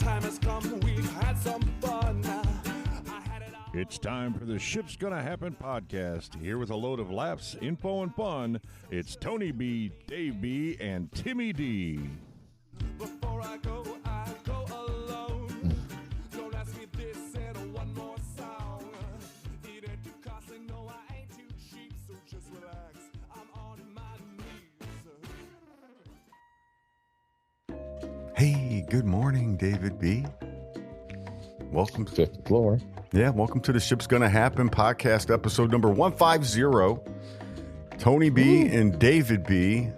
time has come, we've had some fun. It's time for the Ship's Gonna Happen podcast. Here with a load of laughs, info, and fun, it's Tony B, Dave B, and Timmy D. Before I go alone. Don't ask me this and one more song. It ain't too costly, no, I ain't too cheap, so just relax. I'm on my knees. Hey, good morning, David B. Welcome to Fifth floor. Yeah, welcome to the Ship's Gonna Happen podcast, episode number 150. Tony B and David B.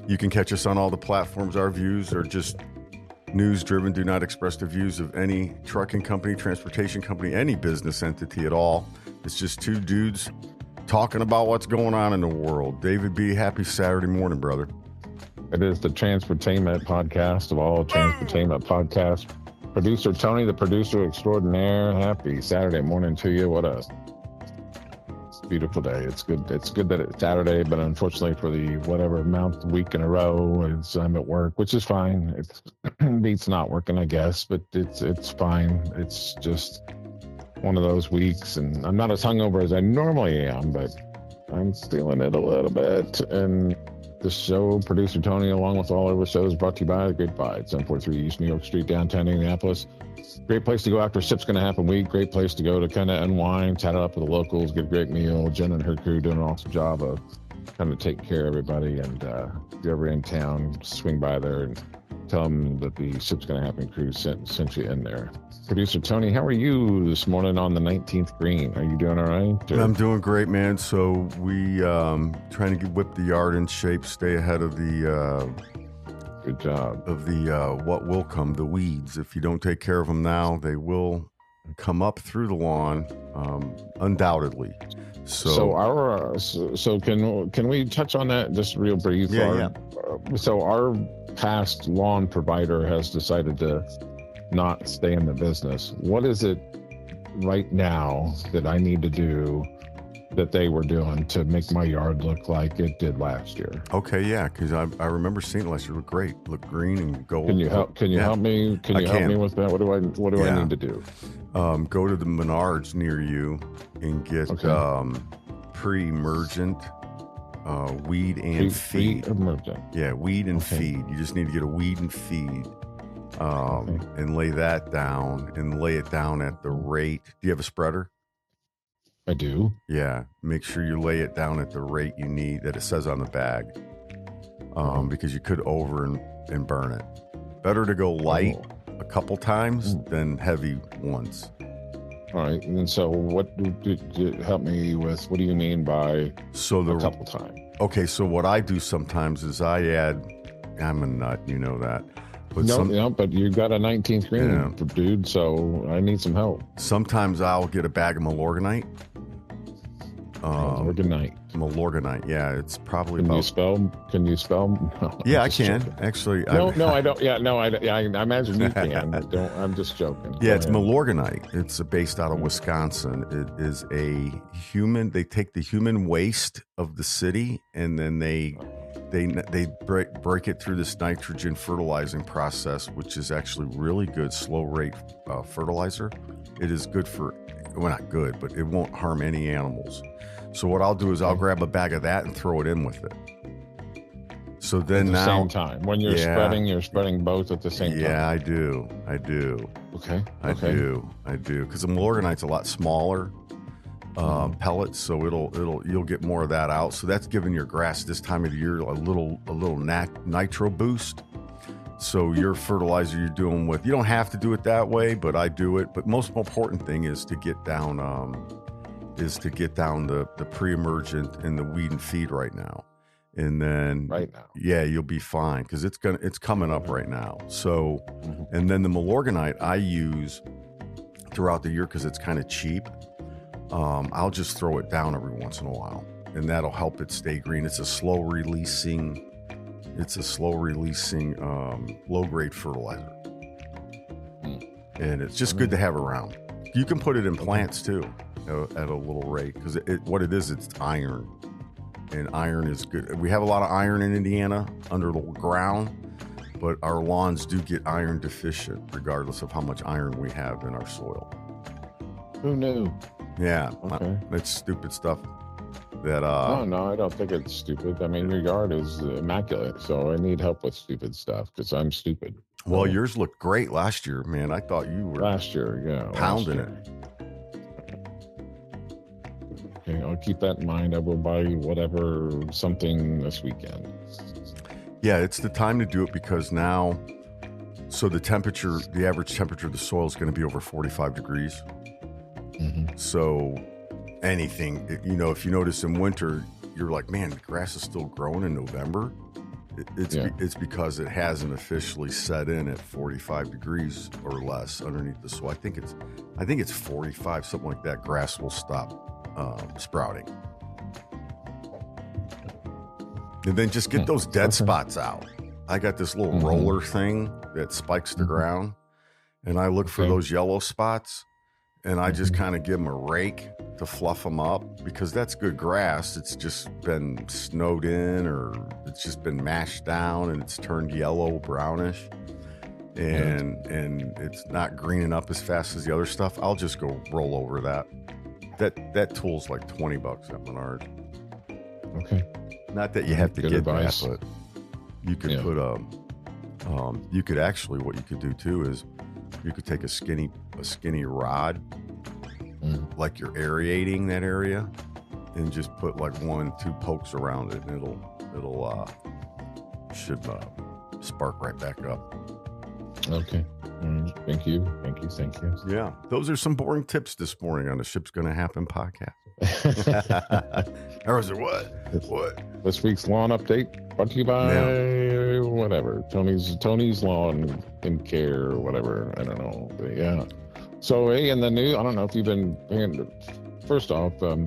You can catch us on all the platforms. Our views are just news-driven, do not express the views of any trucking company, transportation company, any business entity at all. It's just two dudes talking about what's going on in the world. David B., happy Saturday morning, brother. It is the Transportainment podcast of all Transportainment podcasts. Producer Tony, the producer extraordinaire. Happy Saturday morning to you. What a beautiful day. It's good. It's good that it's Saturday, but unfortunately for the whatever amount week in a row, I'm at work, which is fine. It's beats not working, I guess, but it's fine. It's just one of those weeks, and I'm not as hungover as I normally am, but I'm feeling it a little bit. And this show, Producer Tony, along with all of our shows, brought to you by The Great Bite, 743 East New York Street, downtown Indianapolis. Great place to go after Ship's Gonna Happen week. Great place to go to kind of unwind, chat it up with the locals, get a great meal. Jen and her crew doing an awesome job of kind of taking care of everybody. And if you're ever in town, swing by there and tell them that the Ship's Gonna Happen crew sent you in there. Producer Tony, how are you this morning on the 19th green? Are you doing all right? I'm doing great, man. So we trying to whip the yard in shape, stay ahead of the good job of the what will come, the weeds. If you don't take care of them now, they will come up through the lawn, undoubtedly. So can we touch on that just real brief? Yeah. So our past lawn provider has decided to not stay in the business. What is it right now that I need to do that they were doing to make my yard look like it did last year? Okay, yeah, because I remember seeing it last year. It looked great, looked green and gold. Can you help? Can you help me? Can you help me with that? What do I need to do? Go to the Menards near you and get pre-emergent weed and feed. Pre-emergent. Yeah, weed and feed. You just need to get a weed and feed. And lay that down and lay it down at the rate. Do you have a spreader? I do. Yeah. Make sure you lay it down at the rate you need that it says on the bag. Because you could over and burn it. Better to go light a couple times than heavy once. All right. And so what help me with, what do you mean by a couple times? Okay. So what I do sometimes is I add, I'm a nut, you know that. But but you got a 19th green, dude, so I need some help. Sometimes I'll get a bag of Milorganite. Milorganite, yeah, it's probably Can you spell? No, yeah, I can. Joking. Actually, No, I don't. Yeah, no, I imagine you can. I'm just joking. Yeah, it's Milorganite. It's based out of Wisconsin. It is a human. They take the human waste of the city and then they break it through this nitrogen fertilizing process, which is actually really good slow rate fertilizer. It is good for, well, not good, but it won't harm any animals. So what I'll do is I'll grab a bag of that and throw it in with it. So then at the same time, when you're spreading both at the same time. Yeah, I do. Okay. I do. Because the Milorganite's a lot smaller. Pellets, so you'll get more of that out. So that's giving your grass this time of the year a little nitro boost. So your fertilizer you're doing with, you don't have to do it that way, but I do it. But most important thing is to get down the pre-emergent and the weed and feed right now. And then right now, yeah, you'll be fine because it's coming up right now. So, and then the Milorganite I use throughout the year because it's kind of cheap. I'll just throw it down every once in a while, and that'll help it stay green. It's a slow releasing, low grade fertilizer, and it's just good to have around. You can put it in plants too, at a little rate because it's iron. And iron is good. We have a lot of iron in Indiana under the ground, but our lawns do get iron deficient regardless of how much iron we have in our soil. Who knew? Yeah, Okay. it's stupid stuff. That No, I don't think it's stupid. I mean, your yard is immaculate, so I need help with stupid stuff because I'm stupid. Well, So, yours looked great last year, man. I thought you were last year, pounding it. Okay, I'll keep that in mind. I will buy you something this weekend. Yeah, it's the time to do it because now, so the average temperature of the soil is going to be over 45 degrees. Mm-hmm. So anything, if you notice in winter, you're like, man, the grass is still growing in November. It's because it hasn't officially set in at 45 degrees or less underneath the soil. I think it's 45, something like that. Grass will stop sprouting. And then just get those dead spots out. I got this little roller thing that spikes the ground, and I look for those yellow spots, and I just kind of give them a rake to fluff them up because that's good grass. It's just been snowed in, or it's just been mashed down and it's turned yellow, brownish, and it's not greening up as fast as the other stuff. I'll just go roll over that. That tool's like $20 at Menards. Okay. Not that you have to Good get advice. that, but you could put you could actually, what you could do too is you could take a skinny rod, like you're aerating that area, and just put like 1-2 pokes around it, and it'll should spark right back up. Okay. Thank you. Yeah, those are some boring tips this morning on the Ship's Gonna Happen podcast. I was like, what? This week's lawn update brought to you by whatever. Tony's Lawn and Care or whatever. I don't know. But yeah. So, hey, in the news, I don't know if you've been hearing. First off, I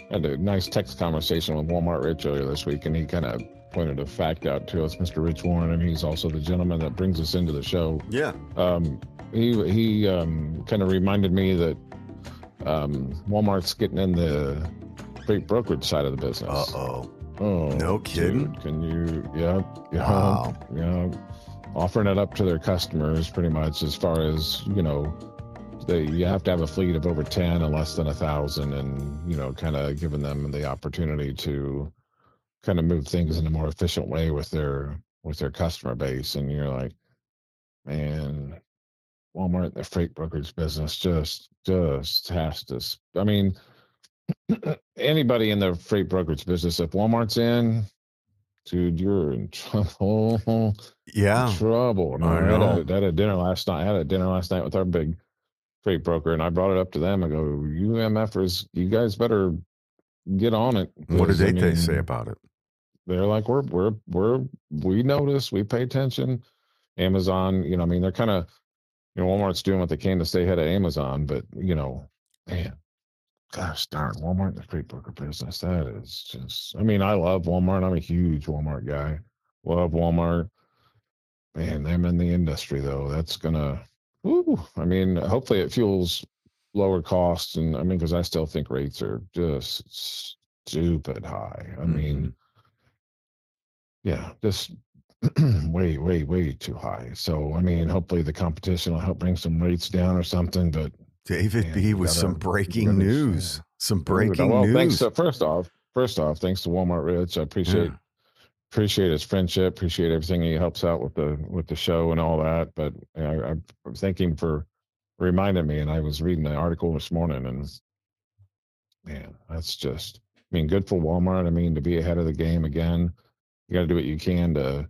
had a nice text conversation with Walmart Rich earlier this week, and he kind of pointed a fact out to us, Mr. Rich Warren, and he's also the gentleman that brings us into the show. Yeah. He kind of reminded me that Walmart's getting in the freight brokerage side of the business. Oh, no kidding. Dude, can you? Yeah. Wow. Yeah. Offering it up to their customers pretty much, as far as, you have to have a fleet of over 10 and less than 1,000, and, kind of giving them the opportunity to kind of move things in a more efficient way with their customer base. And you're like, man, Walmart, the freight brokerage business just has to. I mean, anybody in the freight brokerage business, if Walmart's in, dude, you're in trouble. Yeah. Trouble. No, I had a dinner last night with our big freight broker, and I brought it up to them. I go, you MFers, you guys better get on it. What did they say about it? They're like, we notice, we pay attention. Amazon, they're kind of, Walmart's doing what they can to stay ahead of Amazon, but man, gosh darn, Walmart, the freight broker business, that is just, I love Walmart. I'm a huge Walmart guy. Love Walmart. Man, them in the industry though, that's gonna, hopefully it fuels lower costs. And because I still think rates are just stupid high. Yeah, just way too high. So hopefully the competition will help bring some rates down or something. But David B with some breaking news. Some breaking news. Thanks. First off, thanks to Walmart Rich. I appreciate his friendship. Appreciate everything he helps out with the show and all that. But I thank him for reminding me. And I was reading the article this morning, and man, that's just, good for Walmart. To be ahead of the game again. You got to do what you can to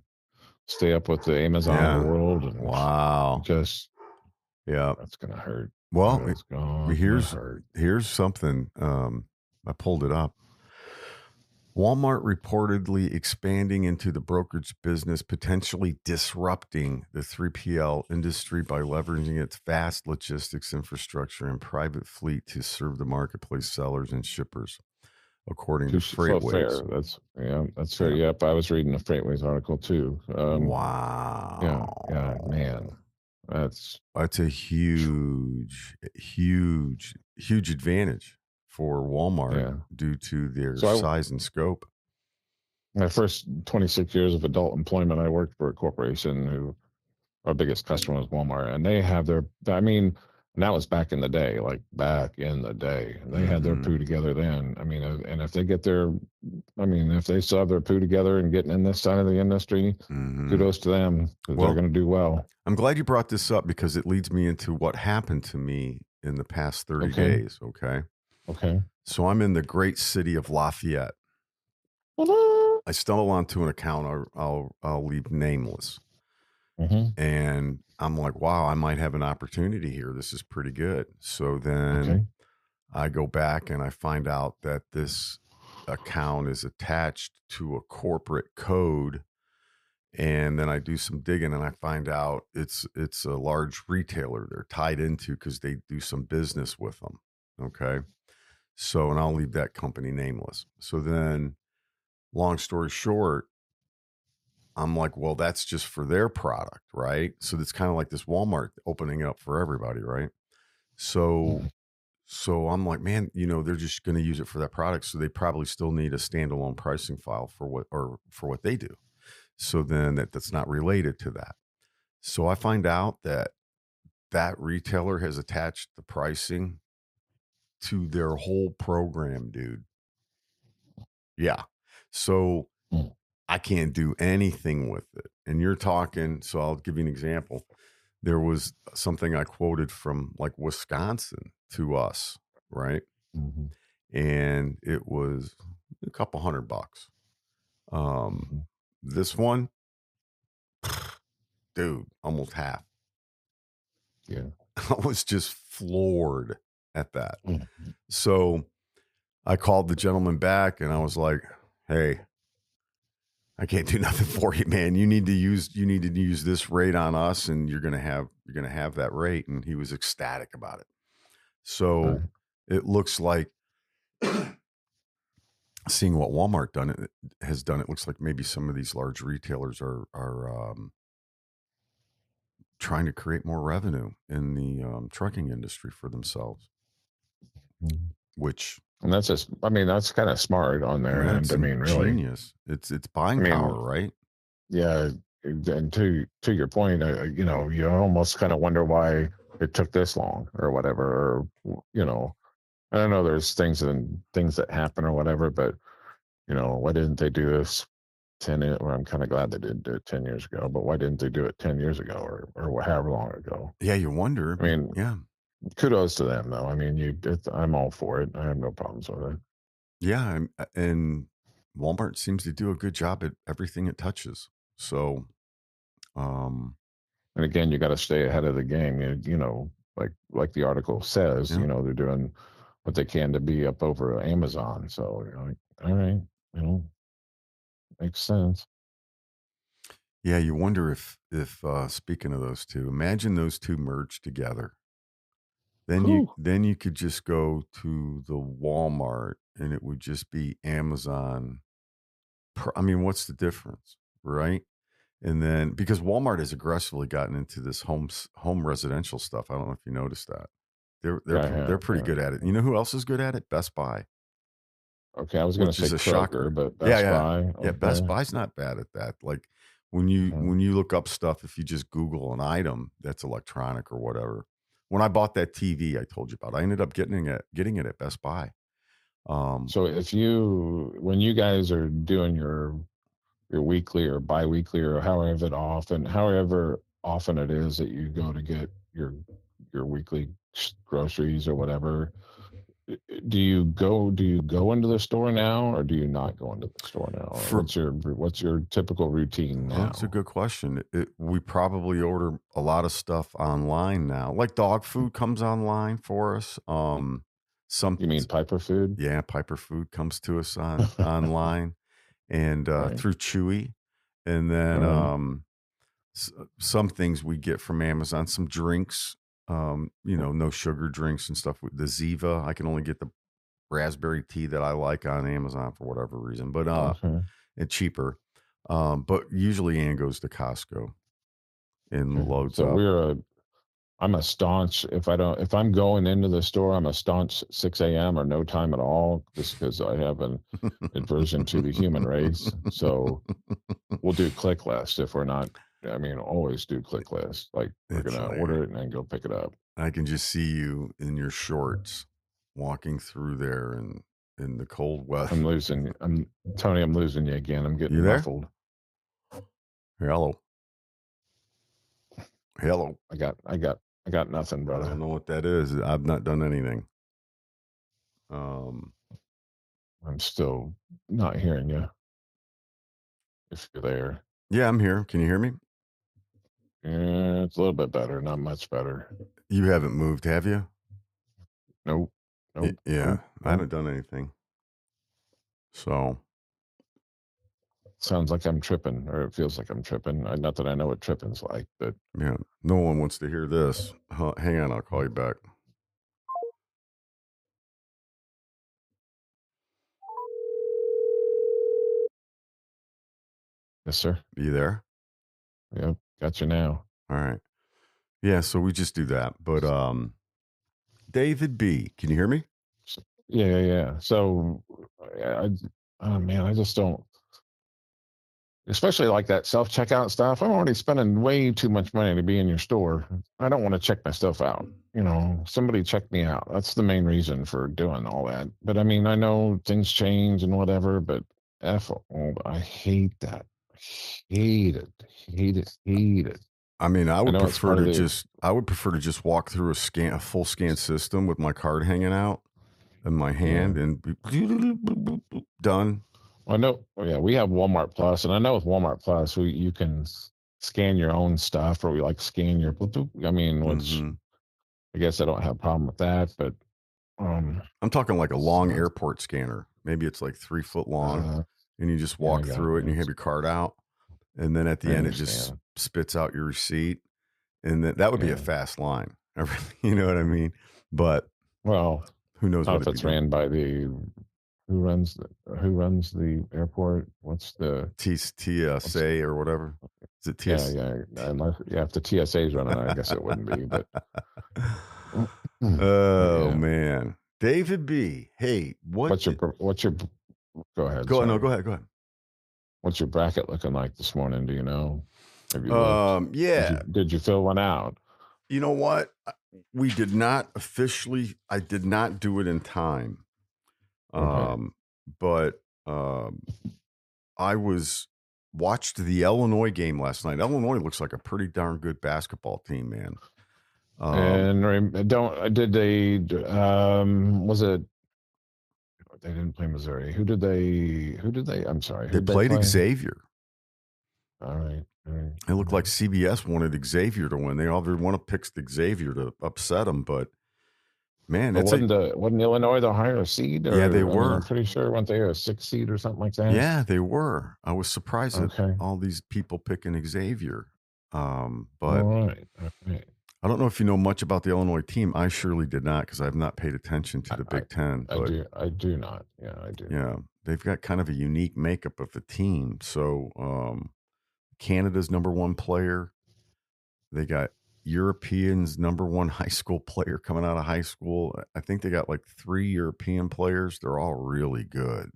stay up with the Amazon of the world. And wow. Just, yeah, that's going to hurt. Well, here's something. I pulled it up. Walmart reportedly expanding into the brokerage business, potentially disrupting the 3PL industry by leveraging its vast logistics infrastructure and private fleet to serve the marketplace sellers and shippers. According to FreightWaves. That's fair. Yep, I was reading a FreightWaves article too. Wow. Yeah, man, that's a huge advantage for Walmart due to their size and scope. My first 26 years of adult employment, I worked for a corporation who our biggest customer was Walmart, and they have their, I mean, and that was back in the day, like back in the day. They had their poo together then. I mean, and if they get their, I mean, if they still have their poo together and getting in this side of the industry, kudos to them, because they're going to do well. I'm glad you brought this up because it leads me into what happened to me in the past 30 days. Okay. So I'm in the great city of Lafayette. I stumble onto an account I'll leave nameless. And I'm like, wow, I might have an opportunity here. This is pretty good. So then I go back and I find out that this account is attached to a corporate code. And then I do some digging and I find out it's a large retailer they're tied into because they do some business with them. Okay. So, and I'll leave that company nameless. So then, long story short, I'm like, well, that's just for their product, right? So it's kind of like this Walmart opening up for everybody, right? So I'm like, man, they're just going to use it for that product. So they probably still need a standalone pricing file for what they do. So then that's not related to that. So I find out that retailer has attached the pricing to their whole program, dude. Yeah. So I can't do anything with it. And you're talking, so I'll give you an example. There was something I quoted from like Wisconsin to us, right? And it was a couple $100. This one, dude, almost half. Yeah. I was just floored at that. So I called the gentleman back and I was like, hey, I can't do nothing for you, man. You need to use this rate on us and you're going to have that rate. And he was ecstatic about it. So it looks like seeing what Walmart has done, it looks like maybe some of these large retailers are trying to create more revenue in the trucking industry for themselves, which, and that's just, I mean, that's kind of smart on their end. I mean, really genius. It's buying power, right? Yeah. And to your point, you almost kind of wonder why it took this long or whatever, or, I don't know, there's things that happen or whatever, but why didn't they do this 10 years? Well, I'm kind of glad they didn't do it 10 years ago, but why didn't they do it 10 years ago or however long ago? Yeah. You wonder. I mean, yeah. Kudos to them though. I mean, I'm all for it. I have no problems with it. Yeah. And Walmart seems to do a good job at everything it touches. So, and again, you got to stay ahead of the game. Like the article says, they're doing what they can to be up over Amazon. So all right, makes sense. Yeah, you wonder if speaking of those two, imagine those two merged together. Then you could just go to the Walmart and it would just be Amazon. I mean, what's the difference, right? And then because Walmart has aggressively gotten into this home residential stuff. I don't know if you noticed that. They're pretty good at it. You know who else is good at it? Best Buy. Okay, I was going to say a Kroger, shocker, but Best Buy. Okay. Yeah, Best Buy's not bad at that. Like when you look up stuff, if you just Google an item that's electronic or whatever. When I bought that TV I told you about, I ended up getting it at Best Buy. So when you guys are doing your weekly or biweekly or however often it is that you go to get your weekly groceries or whatever, do you go into the store now or do you not go into the store now? What's your typical routine now? That's a good question. We probably order a lot of stuff online now. Like dog food comes online for us. You mean Piper Food? Yeah, Piper Food comes to us online and through Chewy. And then some things we get from Amazon, some drinks, no sugar drinks and stuff. The Ziva, I can only get the raspberry tea that I like on Amazon for whatever reason, but it's cheaper. But usually Ann goes to Costco and loads up. I'm a staunch, if I'm going into the store, I'm a staunch 6 a.m. or no time at all, just because I have an aversion to the human race. So we'll do click list if we're not, always do click list. Like we're It's going to hilarious. order it and then go pick it up. I can just see you in your shorts walking through there and in the cold weather. Tony, I'm losing you again. I'm getting You there? muffled. Hello. I got nothing, I brother. don't know what that is. I've not done anything. I'm still not hearing you. If you're there. Yeah, I'm here. Can you hear me? Yeah, it's a little bit better, not much better. You haven't moved, have you? Nope. Yeah, I haven't done anything. So sounds like I'm tripping, or it feels like I'm tripping. Not that I know what tripping's like, but yeah, no one wants to hear this. Hang on, I'll call you back. yes, sir. Are you there? Yep, got you now. All right. Yeah, so we just do that. But David B, can you hear me? Yeah. So, I just don't. Especially like that self-checkout stuff. I'm already spending way too much money to be in your store. I don't want to check my stuff out. Somebody check me out. That's the main reason for doing all that. But I know things change and whatever, but I hate that. Hate it. I mean, I would prefer to just walk through a full scan system with my card hanging out in my hand and done. I know. Yeah, we have Walmart Plus, and I know with Walmart Plus, you can scan your own stuff, or we like scan your. Which I guess I don't have a problem with that, but I'm talking like a long airport scanner. Maybe it's like 3 foot long, and you just walk through it, and you have your card out, and then at the end it just spits out your receipt, and that would be a fast line. You know what I mean? But who knows if it's ran by the. Who runs the airport? What's the TSA or whatever? Is it TSA? Yeah. Unless if the TSA is running, I guess it wouldn't be. But man, David B. Hey, what's your? Go ahead. Go ahead. What's your bracket looking like this morning? Do you know? Have you looked? Yeah. Did you fill one out? You know what? We did not officially. I did not do it in time. But I watched the Illinois game last night. Illinois looks like a pretty darn good basketball team, man. Did they? Was it? They didn't play Missouri. Who did they? I'm sorry. They played Xavier. All right. It looked like CBS wanted Xavier to win. They all want to pick Xavier to upset them, but. Man, wasn't Illinois the higher seed? Yeah, they were. I'm pretty sure weren't they a 6 seed or something like that? Yeah, they were. I was surprised at all these people picking Xavier. But all right. I don't know if you know much about the Illinois team. I surely did not because I have not paid attention to the Big Ten. I do not. Yeah, I do. Yeah, they've got kind of a unique makeup of the team. So Canada's number one player. They got Europeans' number one high school player coming out of high school. I think they got like 3 European players. They're all really good.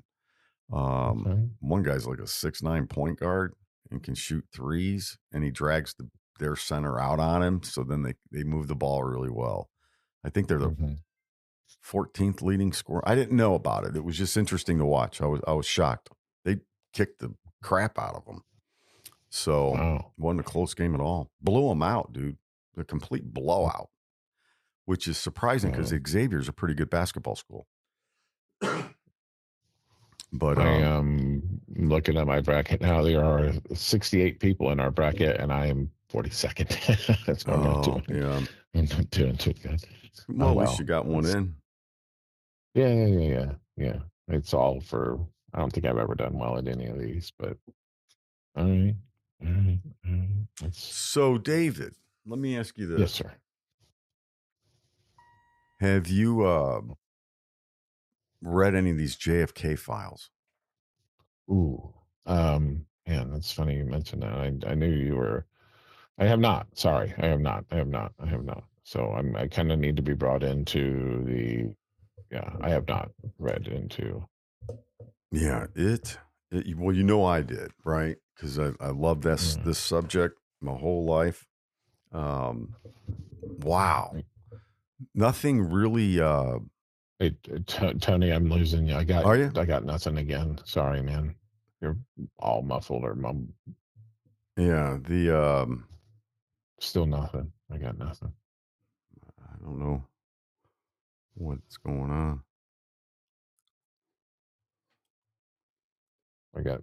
One guy's like a 6'9" point guard and can shoot threes, and he drags their center out on him. So then they move the ball really well. I think they're the 14th leading scorer. I didn't know about it. It was just interesting to watch. I was shocked. They kicked the crap out of them. So it wasn't a close game at all. Blew them out, dude. A complete blowout, which is surprising because Xavier's a pretty good basketball school. But I am looking at my bracket now. There are 68 people in our bracket, and I am 42nd. That's what I'm not doing. I'm not doing too good. Well, at least you got one in. Yeah. It's all for. I don't think I've ever done well at any of these, but all right. So, David, let me ask you this. Yes, sir. Have you read any of these JFK files? Ooh, man, that's funny you mentioned that. I knew you were. I have not. Sorry, I have not. So I kind of need to be brought into the. Yeah, I have not read into. Yeah, well, I did, right? Because I love this subject my whole life. Wow, nothing really. Hey, Tony, I'm losing you. Are you? I got nothing again. Sorry, man. You're all muffled or Yeah, still nothing. I got nothing. I don't know what's going on. I got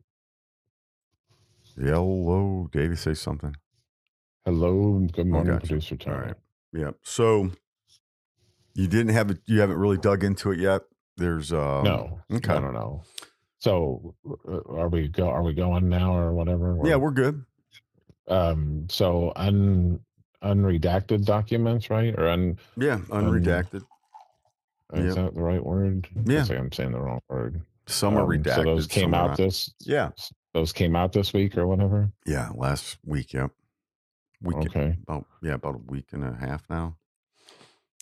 Hello, Davey, say something. hello. Good morning, Gotcha. producer Tony. All right. Yeah. So you didn't have it. You haven't really dug into it yet. There's No, okay. no. So are we going now or whatever? Yeah, we're good. So unredacted documents, right? Or Unredacted. Is that the right word? Yeah. I'm saying the wrong word. Some are redacted. So those came out Those came out this week or whatever. Yeah, last week. Yep. Okay. About a week and a half now.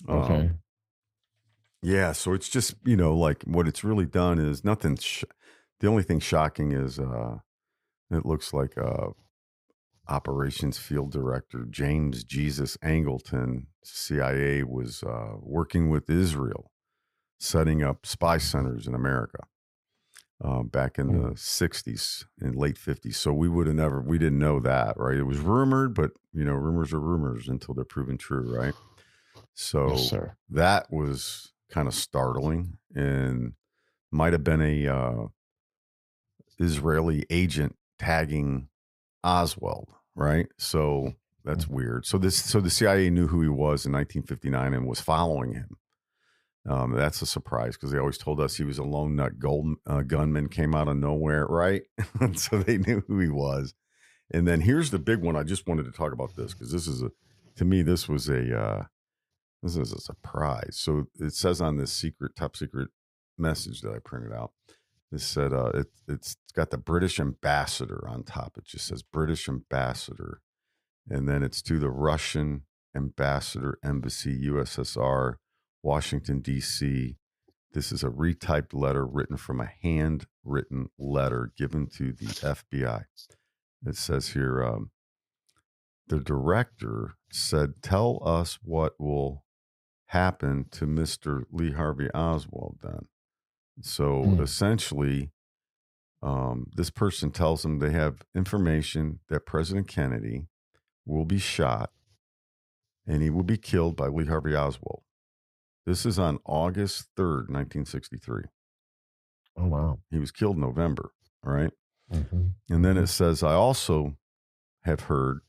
Okay. Yeah, so it's just like what it's really done is nothing. The only thing shocking is it looks like Operations Field Director James Jesus Angleton, CIA, was working with Israel, setting up spy centers in America back in the 60s and late 50s. So we didn't know that, right? It was rumored, but rumors are rumors until they're proven true, right? So Yes, sir. that was kind of startling and might have been a Israeli agent tagging Oswald, right? So that's weird. So the CIA knew who he was in 1959 and was following him. That's a surprise because they always told us he was a lone nut gunman, came out of nowhere, right? So they knew who he was. And then here's the big one. I just wanted to talk about this because this is this was a surprise. So it says on this top secret message that I printed out, it said it's got the British ambassador on top. It just says British ambassador. And then it's to the Russian ambassador, embassy, USSR, Washington, D.C. This is a retyped letter written from a handwritten letter given to the FBI. It says here, the director said, tell us what will happen to Mr. Lee Harvey Oswald then. So essentially, this person tells them they have information that President Kennedy will be shot and he will be killed by Lee Harvey Oswald. This is on August 3rd, 1963. Oh, wow. He was killed in November, all right? And then it says, I also have heard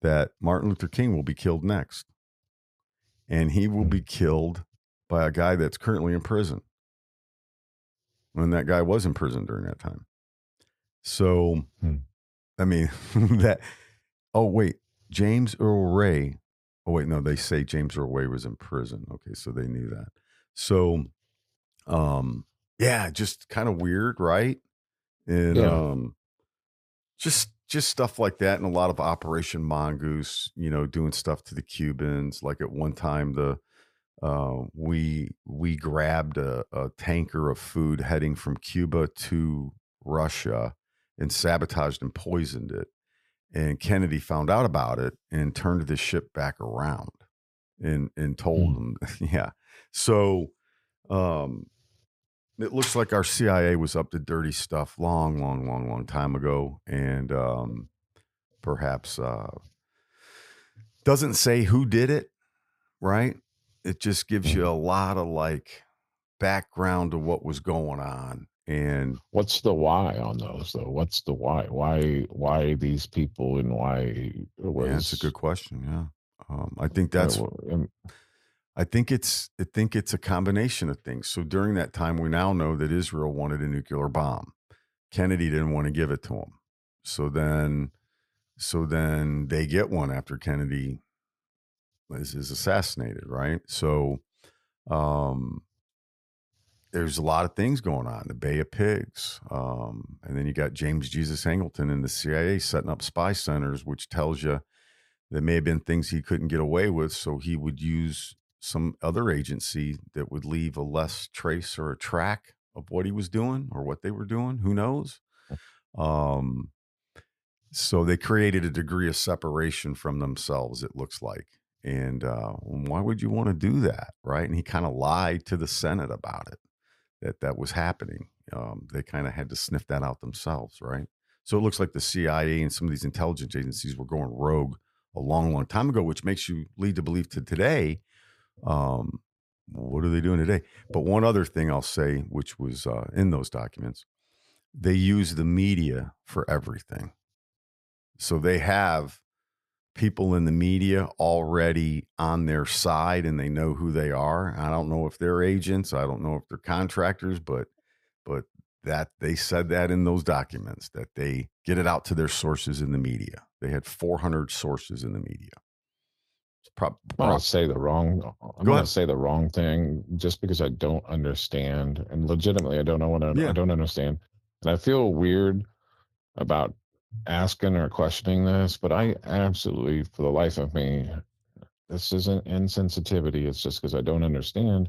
that Martin Luther King will be killed next. And he will be killed by a guy that's currently in prison. When that guy was in prison during that time. So, I mean, James Earl Ray. Oh, wait, no, they say James Earl Ray was in prison. Okay, so they knew that. So, just kind of weird, right? And just stuff like that, and a lot of Operation Mongoose, doing stuff to the Cubans. Like at one time, we grabbed a tanker of food heading from Cuba to Russia and sabotaged and poisoned it. And Kennedy found out about it and turned the ship back around and told them, yeah. So it looks like our CIA was up to dirty stuff long time ago. And perhaps doesn't say who did it, right? It just gives you a lot of background to what was going on. And what's the why on those though? What's the why? Why these people and why that's a good question. Yeah. I think it's a combination of things. So during that time, we now know that Israel wanted a nuclear bomb. Kennedy didn't want to give it to him. So then they get one after Kennedy is assassinated, right? So there's a lot of things going on. The Bay of Pigs. And then you got James Jesus Angleton and the CIA setting up spy centers, which tells you There may have been things he couldn't get away with, so he would use some other agency that would leave a less trace or a track of what he was doing or what they were doing. Who knows? Um, so they created a degree of separation from themselves, it looks like. And why would you want to do that, right? And he kind of lied to the Senate about it, that was happening. They kind of had to sniff that out themselves, right? So it looks like the CIA and some of these intelligence agencies were going rogue a long, long time ago, which makes you lead to believe to today. What are they doing today? But one other thing I'll say, which was in those documents, they use the media for everything. So they have people in the media already on their side and they know who they are. I don't know if they're agents. I don't know if they're contractors, but that they said that in those documents, that they get it out to their sources in the media. They had 400 sources in the media. I'm going to say the wrong thing just because I don't understand, and legitimately I don't know what I don't understand. And I feel weird about asking or questioning this, but I absolutely, for the life of me, this isn't insensitivity. It's just because I don't understand.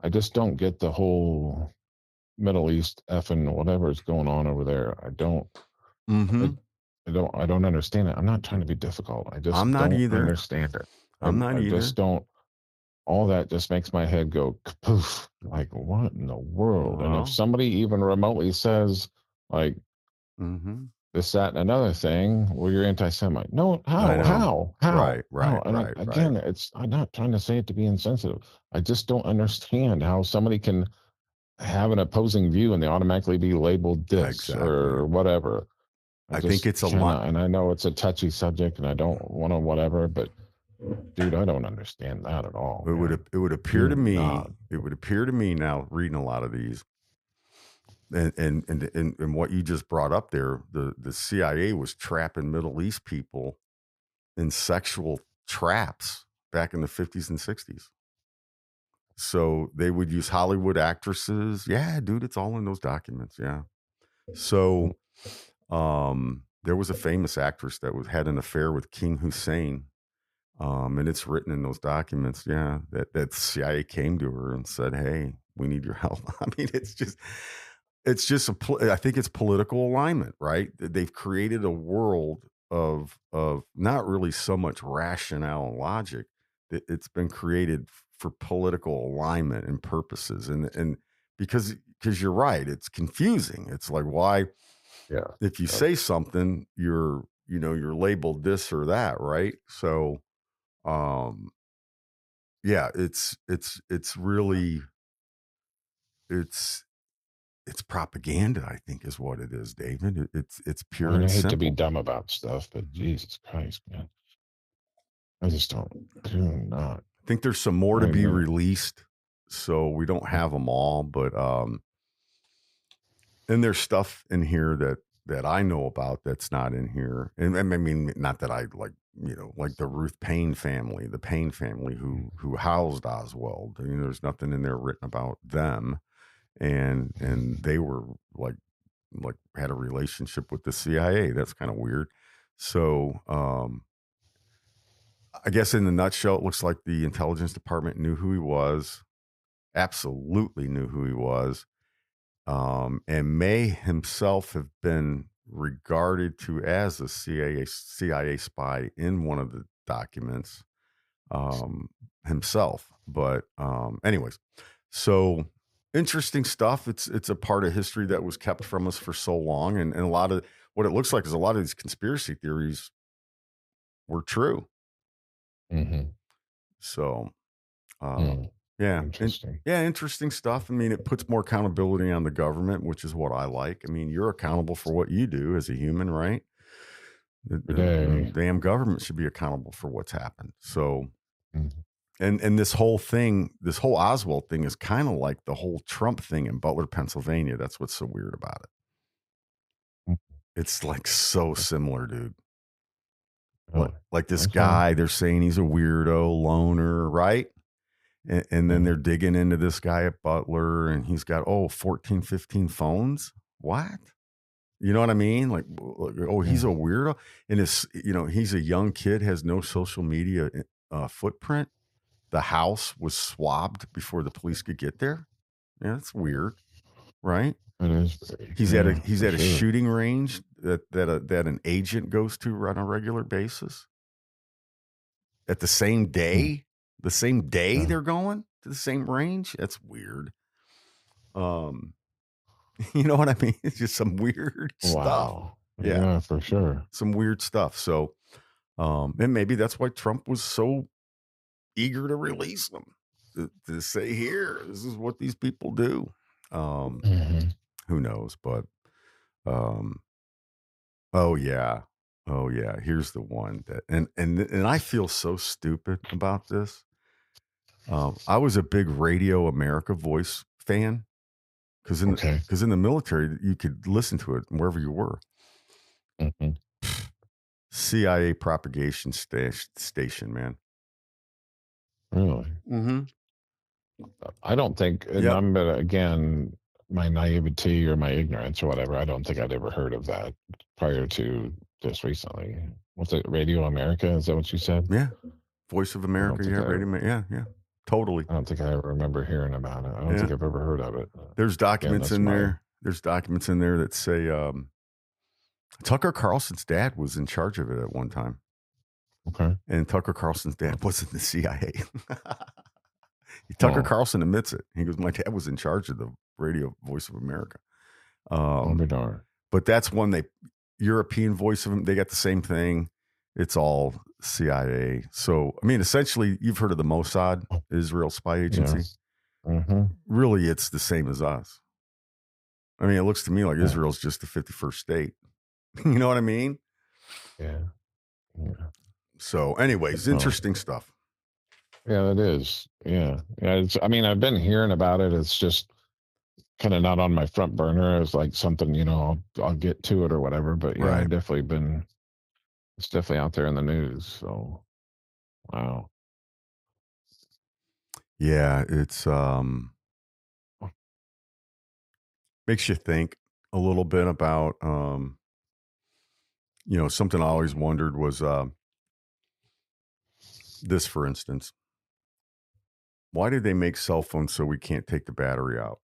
I just don't get the whole Middle East effing whatever is going on over there. I don't understand it. I'm not trying to be difficult. I just don't understand it. I just don't. All that just makes my head go kapoof. Like, what in the world? And if somebody even remotely says, like, this, that, and another thing, well, you're anti-Semite. No, how? Right. Again, I'm not trying to say it to be insensitive. I just don't understand how somebody can have an opposing view and they automatically be labeled this or whatever. I think it's a lot. And I know it's a touchy subject and I don't want to whatever, but dude, I don't understand that at all. It would appear to me, now reading a lot of these and what you just brought up there, the CIA was trapping Middle East people in sexual traps back in the 50s and 60s. So they would use Hollywood actresses. Yeah, dude, it's all in those documents. Yeah. So there was a famous actress that had an affair with King Hussein. And it's written in those documents. Yeah. That CIA came to her and said, hey, we need your help. I mean, I think it's political alignment, right? They've created a world of not really so much rationale and logic. It's been created for political alignment and purposes. And because you're right, it's confusing. It's like, why, if you say something, you're labeled this or that. Right. So, it's really, it's propaganda, I think, is what it is, David. It's pure and simple. I hate to be dumb about stuff, but Jesus Christ, man. I just do not. I think there's some more to be released, so we don't have them all, but and there's stuff in here that I know about that's not in here. And I mean, not that I like the Ruth Payne family, the Payne family who housed Oswald. I mean, there's nothing in there written about them. And they were like had a relationship with the CIA. That's kind of weird. So I guess in the nutshell, it looks like the intelligence department knew who he was, absolutely knew who he was, and may himself have been regarded to as a CIA spy in one of the documents himself. But anyways, so interesting stuff. It's a part of history that was kept from us for so long. And a lot of what it looks like is a lot of these conspiracy theories were true. Mm-hmm. So, interesting. Interesting stuff. I mean, it puts more accountability on the government, which is what I like. I mean, you're accountable for what you do as a human, right? The damn government should be accountable for what's happened. So, and this whole thing, this whole Oswald thing is kind of like the whole Trump thing in Butler, Pennsylvania. That's what's so weird about it. It's like so similar, dude. Like this guy, they're saying he's a weirdo loner, right? And then they're digging into this guy at Butler and he's got, 14, 15 phones. What? You know what I mean? Like, oh, he's a weirdo. And it's, he's a young kid, has no social media footprint. The house was swabbed before the police could get there. Yeah, that's weird, right? It is. He's at a shooting range that an agent goes to on a regular basis. At the same day, they're going to the same range. That's weird. You know what I mean? It's just some weird stuff. Yeah, for sure. Some weird stuff. So, and maybe that's why Trump was so eager to release them, to say, here, this is what these people do. Who knows? But, oh yeah. Here's the one that, and I feel so stupid about this. I was a big Radio America Voice fan. Because in the military, you could listen to it wherever you were. CIA propagation station, man. Really? Mm-hmm. I don't think, and I'm again, my naivety or my ignorance or whatever, I don't think I'd ever heard of that prior to just recently. What's it, Radio America? Is that what you said? Yeah. Voice of America. Yeah, Radio America. Yeah. Totally. I don't think I ever remember hearing about it. I don't think I've ever heard of it. There's documents in there. There's documents in there that say Tucker Carlson's dad was in charge of it at one time. Okay. And Tucker Carlson's dad was in the CIA. Tucker Carlson admits it. He goes, my dad was in charge of the Radio Voice of America. But that's one European Voice of them. They got the same thing. It's all CIA. So, I mean, essentially, you've heard of the Mossad, Israel spy agency. Yes. Mm-hmm. Really, it's the same as us. I mean, it looks to me like Israel's just the 51st state. You know what I mean? Yeah. So, anyways, interesting stuff. Yeah, it is. Yeah. I mean, I've been hearing about it. It's just kind of not on my front burner. It's like something, I'll get to it or whatever. But yeah, I've definitely it's definitely out there in the news. So, wow. Yeah, it's makes you think a little bit about something I always wondered was this, for instance. Why did they make cell phones so we can't take the battery out?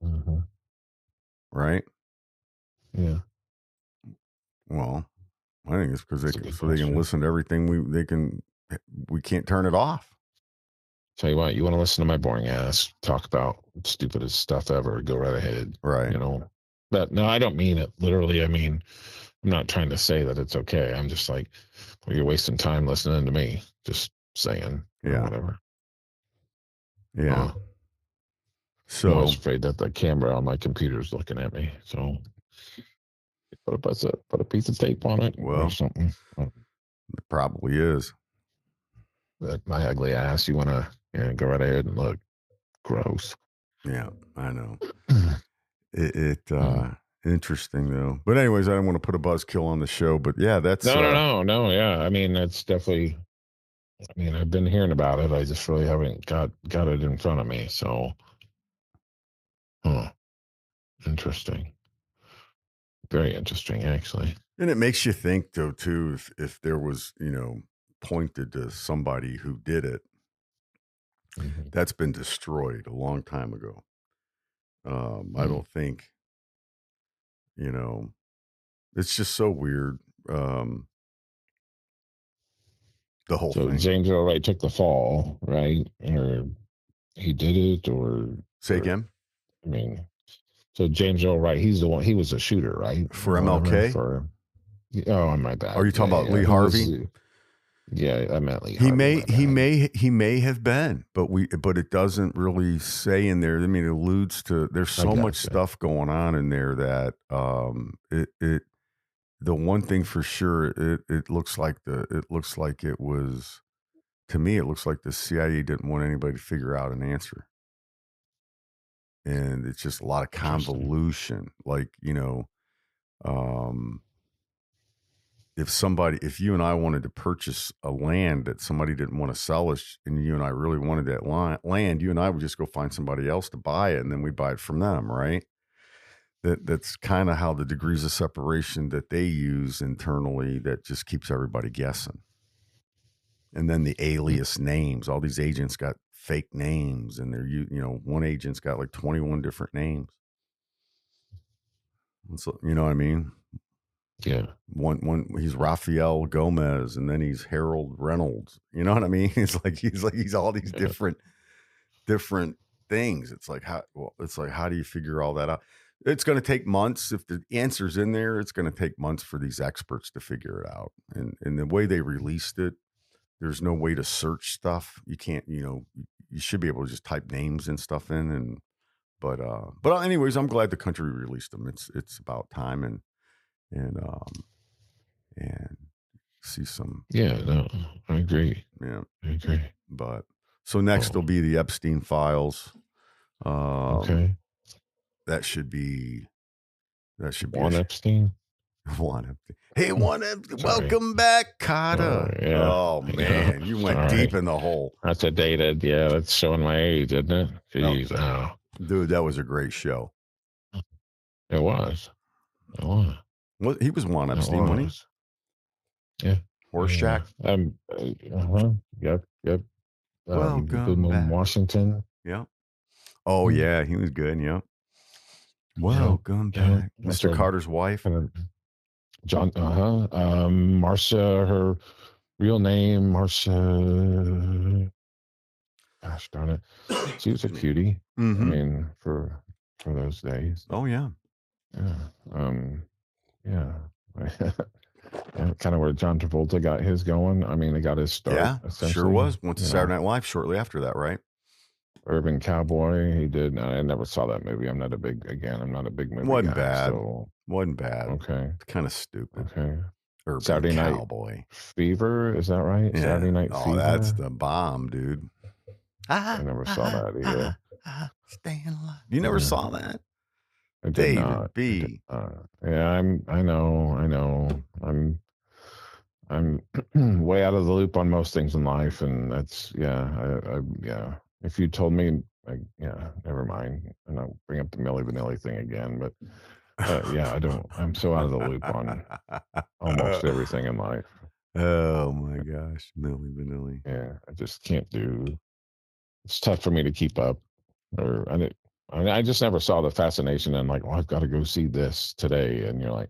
Mm-hmm. Right? Yeah. Well, I think it's because they can listen to everything we can't turn it off. Tell you what, you want to listen to my boring ass talk about stupidest stuff ever, go right ahead. Right. But no, I don't mean it literally. I mean, I'm not trying to say that it's okay. I'm just like, well, you're wasting time listening to me. Just saying. Yeah. Whatever. Yeah. So I was afraid that the camera on my computer is looking at me. So put a piece of tape on it or something. It probably is. But my ugly ass, you want to go right ahead and look. Gross. Yeah, I know. Interesting though. But anyways, I don't want to put a buzzkill on the show. But yeah, that's no. Yeah, I mean, that's definitely. I mean, I've been hearing about it. I just really haven't got it in front of me. So, interesting. Very interesting, actually. And it makes you think, though, too, if there was, pointed to somebody who did it, that's been destroyed a long time ago. I don't think, it's just so weird. The whole thing. James Earl Wright took the fall, right? Or he did it, or say again. I mean, so James Earl Wright, he's the one. He was a shooter, right? For MLK. I'm my bad. Are you talking about Lee Harvey? I meant Lee. He may have been, but it doesn't really say in there. I mean, it alludes to. There's so much stuff going on in there that the one thing for sure, it looks like it was, to me, it looks like the CIA didn't want anybody to figure out an answer. And it's just a lot of convolution. Like, if you and I wanted to purchase a land that somebody didn't want to sell us, and you and I really wanted that land, you and I would just go find somebody else to buy it, and then we buy it from them, right? that's kind of how the degrees of separation that they use internally that just keeps everybody guessing. And then the alias names, all these agents got fake names, and one agent's got like 21 different names. And so, you know what I mean? Yeah. One he's Rafael Gomez, and then he's Harold Reynolds. You know what I mean? It's like he's all these different things. It's like how do you figure all that out? It's going to take months. If the answer's in there, it's going to take months for these experts to figure it out. And the way they released it, there's no way to search stuff. You can't, you should be able to just type names and stuff in. But anyways, I'm glad the country released them. It's about time and see some. Yeah, no, I agree. Yeah, I agree. But so next will be the Epstein files. Okay. That should be Juan Epstein. Juan Epstein. Hey, Juan Epstein, welcome back, Carter. Yeah. Oh man, you went deep in the hole. That's a dated. Yeah, that's showing my age, isn't it? Jeez, no. Dude, that was a great show. It was. Well, he was Juan Epstein, wasn't he? Yeah. Horseshack. Yep. Welcome back. Washington. Yeah. Oh yeah, he was good. Yeah. Welcome back, Mr. Carter's wife. John. Marcia. Her real name, Marcia. Gosh darn it, she was a cutie. Mm-hmm. I mean, for those days. Oh yeah. Yeah. Kind of where John Travolta got his going. I mean, he got his start. Yeah, sure was. Went to Saturday Night Live shortly after that, right? Urban Cowboy. He did. I never saw that movie. I'm not a big movie Wasn't guy. bad. So. Wasn't bad. Okay. It's kind of stupid. Okay. Urban Saturday Cowboy. Night Fever. Is that right? Yeah. Saturday Night Fever. Oh, that's the bomb, dude. I never saw that either. Staying alive. You never saw that? I did not. B. Yeah, I know. I'm way out of the loop on most things in life, and that's yeah. If you told me, never mind. And I'll bring up the Milli Vanilli thing again, but yeah, I don't. I'm so out of the loop on almost everything in life. Oh my gosh, Milli Vanilli. Yeah, I just can't do. It's tough for me to keep up, I just never saw the fascination in like, I've got to go see this today, and you're like,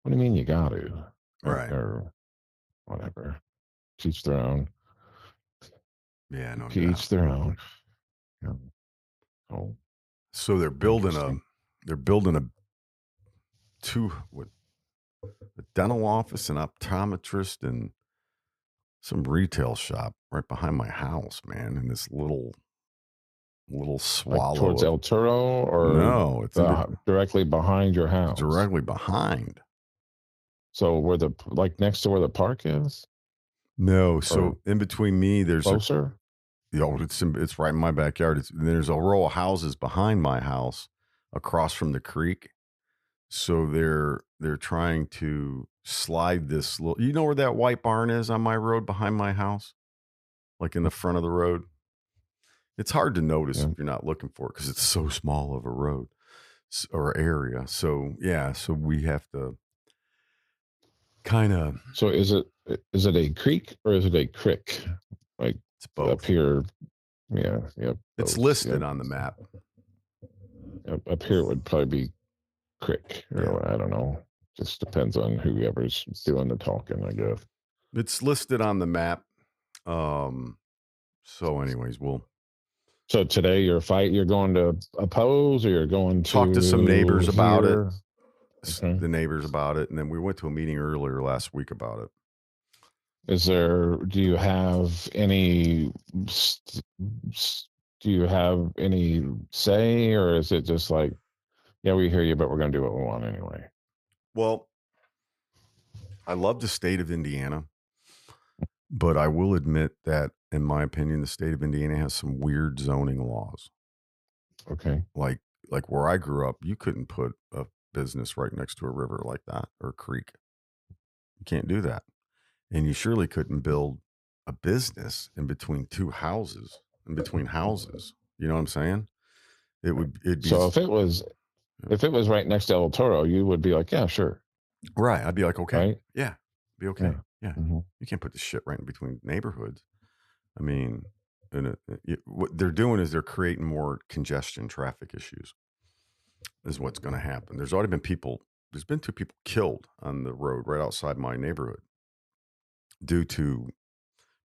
what do you mean you got to? Right. Or whatever. Teach their own. Yeah, no. Teach their own. Yeah. Oh. So they're building a dental office, an optometrist, and some retail shop right behind my house, man. In this little swallow. Like towards El Toro, or no, it's directly behind your house. Directly behind. So where next to where the park is? No, so in between me, there's closer. It's right in my backyard. There's a row of houses behind my house, across from the creek. So they're trying to slide this little. You know where that white barn is on my road behind my house, like in the front of the road. It's hard to notice if you're not looking for it because it's so small of a road or area. So yeah, so we have to kind of. So is it a creek or is it a crick? Like it's both up here. Yeah, yep. It's listed on the map. Up here it would probably be crick, or I don't know. Just depends on whoever's doing the talking, I guess. It's listed on the map. So anyways, So today you're going to oppose, or you're going to talk to some neighbors about it. Okay. The neighbors about it, and then we went to a meeting earlier last week about it. Do you have any say, or is it just like, yeah, we hear you, but we're going to do what we want anyway? Well, I love the state of Indiana, but I will admit that, in my opinion, the state of Indiana has some weird zoning laws. Okay. Like where I grew up, you couldn't put a business right next to a river like that, or a creek. You can't do that. And you surely couldn't build a business in between houses. You know what I'm saying? It'd be. So if it was If it was right next to El Toro, you would be like, yeah, sure. Right. I'd be like, okay. Right? Yeah. Be okay. Yeah. Mm-hmm. You can't put this shit right in between neighborhoods. I mean, what they're doing is they're creating more congestion, traffic issues is what's going to happen. There's been 2 people killed on the road right outside my neighborhood due to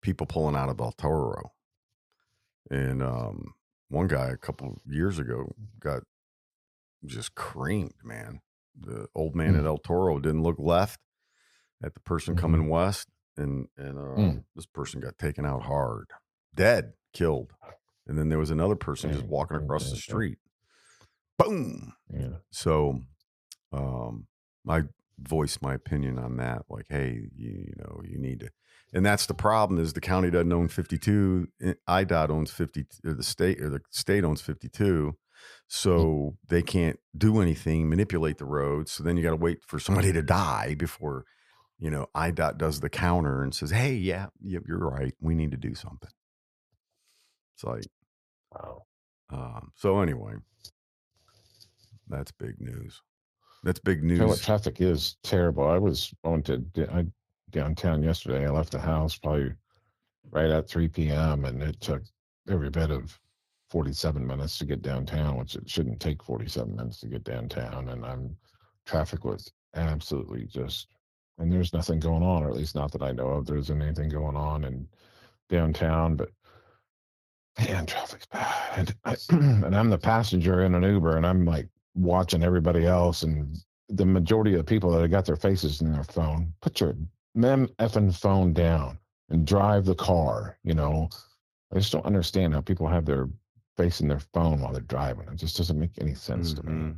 people pulling out of El Toro. And one guy a couple years ago got just creamed, man. The old man at El Toro didn't look left at the person coming west, and this person got taken out hard, dead, killed. And then there was another person just walking across the street. Boom. Yeah. So I voiced my opinion on that. Like, hey, you need to, and that's the problem is the county doesn't own 52. IDOT owns 50, or the state owns 52. So they can't do anything, manipulate the roads. So then you got to wait for somebody to die before, IDOT does the counter and says, hey, yeah, you're right. We need to do something. It's like, wow. So anyway, that's big news. That's big news. You know what, traffic is terrible. I was going to downtown yesterday. I left the house probably right at 3 p.m. and it took every bit of 47 minutes to get downtown, which it shouldn't take 47 minutes to get downtown. And traffic was absolutely just, and there's nothing going on, or at least not that I know of. There isn't anything going on in downtown, but man, traffic's bad. And I'm the passenger in an Uber, and I'm like watching everybody else, and the majority of the people that have got their faces in their phone, put your effing phone down and drive the car. I just don't understand how people have their face in their phone while they're driving. It just doesn't make any sense to me.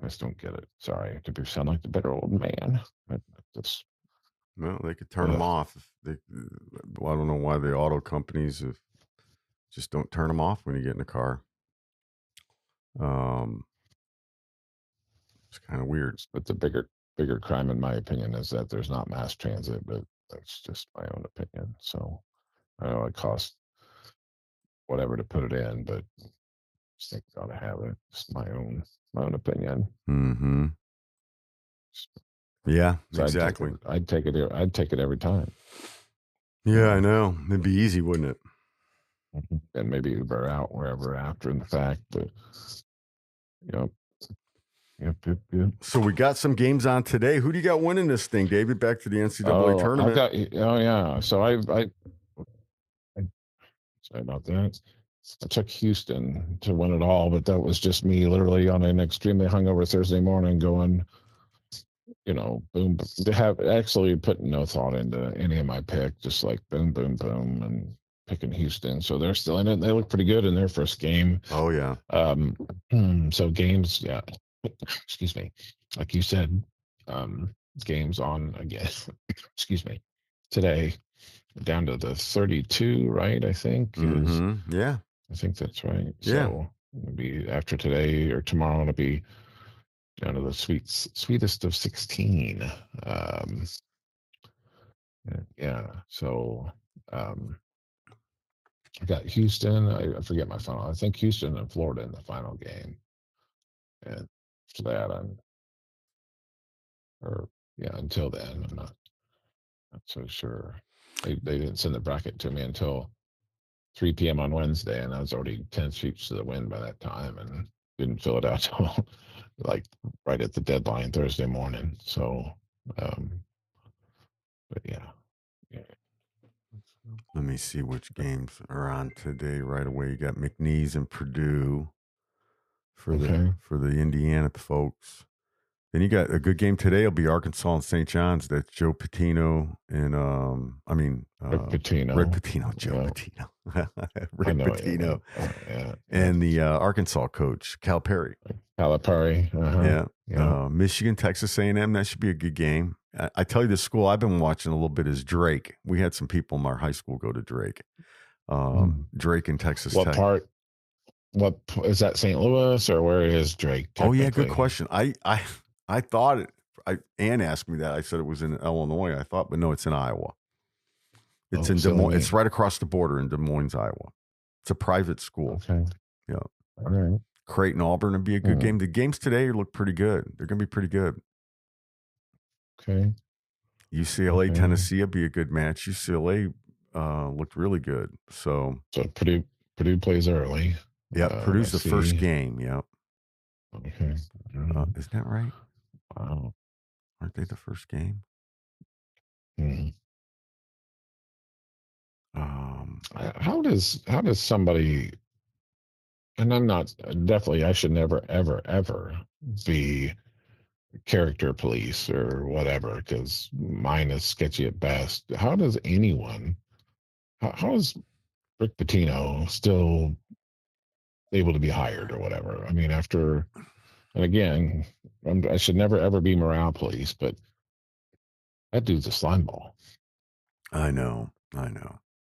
I just don't get it. Sorry to sound like the bitter old man. Well, they could turn them off. I don't know why the auto companies just don't turn them off when you get in the car. It's kind of weird. But the bigger crime, in my opinion, is that there's not mass transit, but that's just my own opinion. So I know it costs whatever to put it in, but I just think you ought to have it. Just my own opinion. Mm-hmm. Yeah, so exactly. I'd take it every time. Yeah, I know. It'd be easy, wouldn't it? And maybe Uber out wherever after in the fact, but Yep. So we got some games on today. Who do you got winning this thing, David? Back to the NCAA tournament. So I sorry about that. I took Houston to win it all, but that was just me literally on an extremely hungover Thursday morning going, boom. They have actually put no thought into any of my pick, just like boom, boom, boom, and picking Houston. So they're still in it. They look pretty good in their first game. Oh, yeah. So games, yeah. Excuse me. Like you said, games on again. Excuse me. Today, down to the 32, right? I think. Yeah. I think that's right. Yeah. So it'll be after today or tomorrow. It'll be down to the sweetest of 16. Yeah. So I got Houston. I forget my final. I think Houston and Florida in the final game. And after that, until then, I'm not so sure. They didn't send the bracket to me until 3 p.m. on Wednesday, and I was already 10 sheets to the win by that time, and didn't fill it out till like right at the deadline Thursday morning. So, but yeah. Let me see which games are on today right away. You got McNeese and Purdue for the Indiana folks. Then you got a good game today. It'll be Arkansas and St. John's. That's Joe Pitino and Rick Pitino. Rick Pitino. Yeah. And the Arkansas coach, Calipari. Yeah. Michigan, Texas A&M. That should be a good game. I tell you, the school I've been watching a little bit is Drake. We had some people in our high school go to Drake. Drake and Texas Tech. What part? What is that? St. Louis or where is Drake? Oh yeah, good question. I thought it. Ann asked me that. I said it was in Illinois. I thought, but no, it's in Iowa. It's in Des Moines. It's right across the border in Des Moines, Iowa. It's a private school. Okay. Yeah. All right. Creighton Auburn would be a good game. The games today look pretty good. They're going to be pretty good. Okay. UCLA Tennessee will be a good match. UCLA looked really good. So Purdue plays early. Yeah, Purdue's the first game. Yep. Okay. Isn't that right? Wow. Aren't they the first game? How does somebody, and I'm not, definitely I should never ever be character police or whatever, because mine is sketchy at best. How does anyone, how is Rick Pitino still able to be hired or whatever? I mean, after, and again, I should never ever be morale police, but that dude's a slime ball. I know.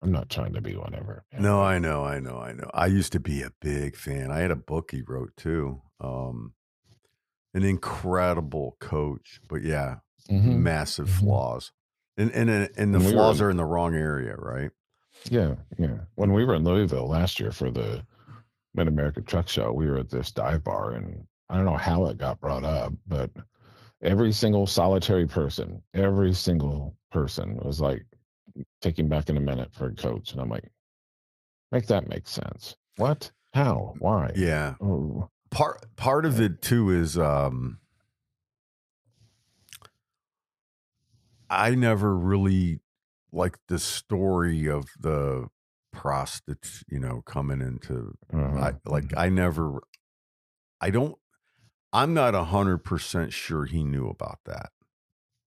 I'm not trying to be whatever. No, I know. I used to be a big fan. I had a book he wrote too. An incredible coach, but yeah, massive flaws. And the flaws are in the wrong area, right? Yeah. When we were in Louisville last year for the Mid-America Truck Show, we were at this dive bar, and I don't know how it got brought up, but every single solitary person, was like, taking back in a minute for a coach. And I'm like, make that make sense. What? How? Why? Yeah. Oh. Part of it too is I never really liked the story of the prostitutes, coming into I'm not 100% sure he knew about that.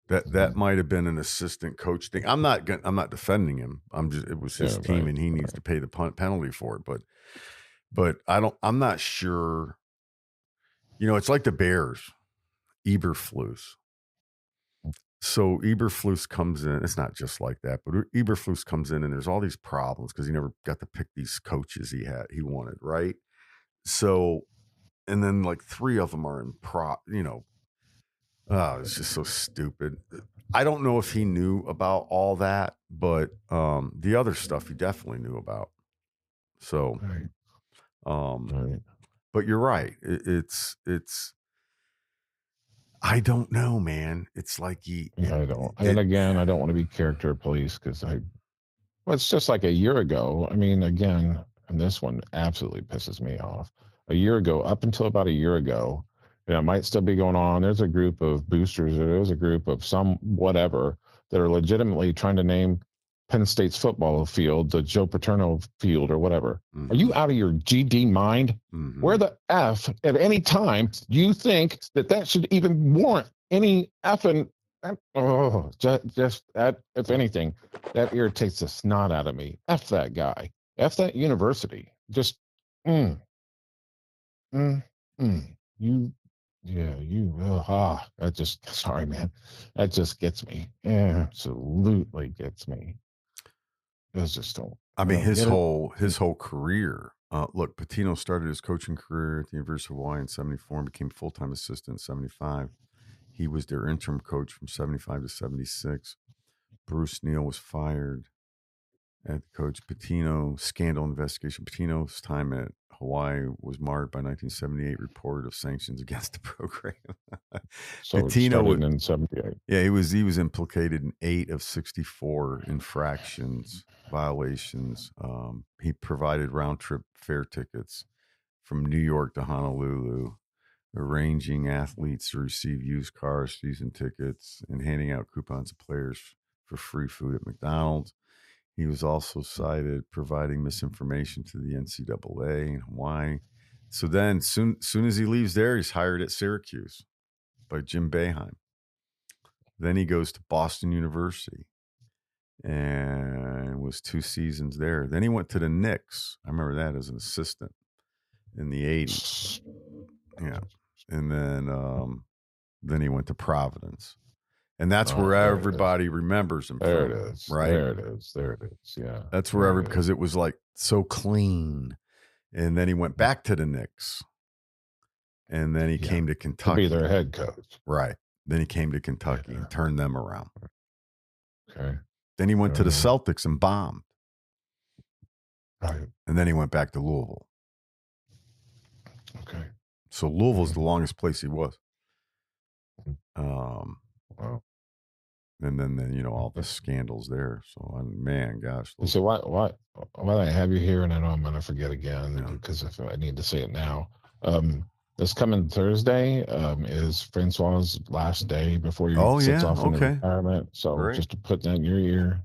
That might have been an assistant coach thing. I'm not defending him. It was his team, and he needs to pay the penalty for it. But I'm not sure. It's like the Bears, Eberflus. So Eberflus comes in. It's not just like that, but Eberflus comes in, and there's all these problems because he never got to pick these coaches he wanted, right? So, and then like 3 of them are in it's just so stupid. I don't know if he knew about all that, but the other stuff he definitely knew about. So, but you're right. It's. I don't know, man. It's like I don't. And again, I don't want to be character police because it's just like a year ago. I mean, again, and this one absolutely pisses me off. A year ago, up until about a year ago, and it might still be going on. There's a group of boosters, or there's a group of some whatever that are legitimately trying to name Penn State's football field the Joe Paterno field or whatever. Are you out of your GD mind? Where the F at any time do you think that should even warrant any effing? Just that, if anything, that irritates the snot out of me. F that guy. F that university. Just, that just, sorry, man. That just gets me. Absolutely gets me. It's just don't. I mean, his whole career. Look, Pitino started his coaching career at the University of Hawaii in '74 and became full-time assistant in '75. He was their interim coach from '75 to '76. Bruce Neal was fired at coach. Pitino scandal investigation. Pitino's time at Hawaii was marred by 1978 report of sanctions against the program. So Pitino in '78. Yeah, he was implicated in 8 of 64 infractions, violations. He provided round trip fare tickets from New York to Honolulu, arranging athletes to receive used cars, season tickets, and handing out coupons to players for free food at McDonald's. He was also cited providing misinformation to the NCAA in Hawaii. So then, soon as he leaves there, he's hired at Syracuse by Jim Boeheim. Then he goes to Boston University and was 2 seasons there. Then he went to the Knicks. I remember that as an assistant in the 80s. Yeah. And then he went to Providence. And that's where everybody remembers him there from. It is. Right? There it is. Yeah. That's where because it was like so clean. And then he went back to the Knicks. And then he came to Kentucky. To be their head coach. Right. Then he came to Kentucky and turned them around. Okay. Then he went to the Celtics and bombed. Right. And then he went back to Louisville. Okay. So Louisville's the longest place he was. Wow. And then all the scandals there. So man, gosh. So why I have you here, and I know I'm going to forget again because if I need to say it now. This coming Thursday is Francois's last day before he sets off into retirement. So just to put that in your ear,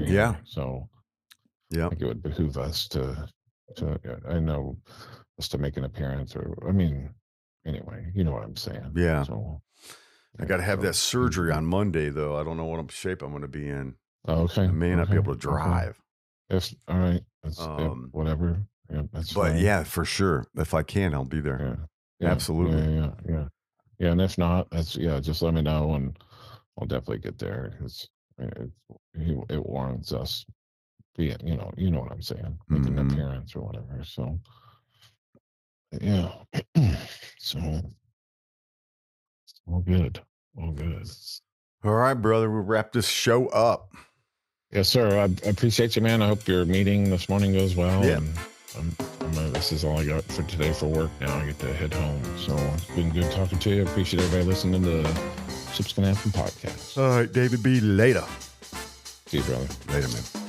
Yeah. So yeah, I think it would behoove us to I know just to make an appearance, or I mean, anyway, you know what I'm saying. Yeah. So I got to have that surgery on Monday, though. I don't know what shape I'm going to be in. Okay. I may not be able to drive. If all right, whatever. Yeah, that's but fine. yeah, for sure. If I can, I'll be there. Yeah. Absolutely. Yeah. And if not, just let me know, and I'll definitely get there. It warrants us being, you know what I'm saying, making an appearance or whatever. So yeah. So all good. All right, brother. We'll wrap this show up. Yes, sir. I appreciate you, man. I hope your meeting this morning goes well. Yeah. And this is all I got for today for work now. I get to head home. So it's been good talking to you. I appreciate everybody listening to the Ships Gonna Happen podcast. All right, David B. Later. See you, brother. Later, man.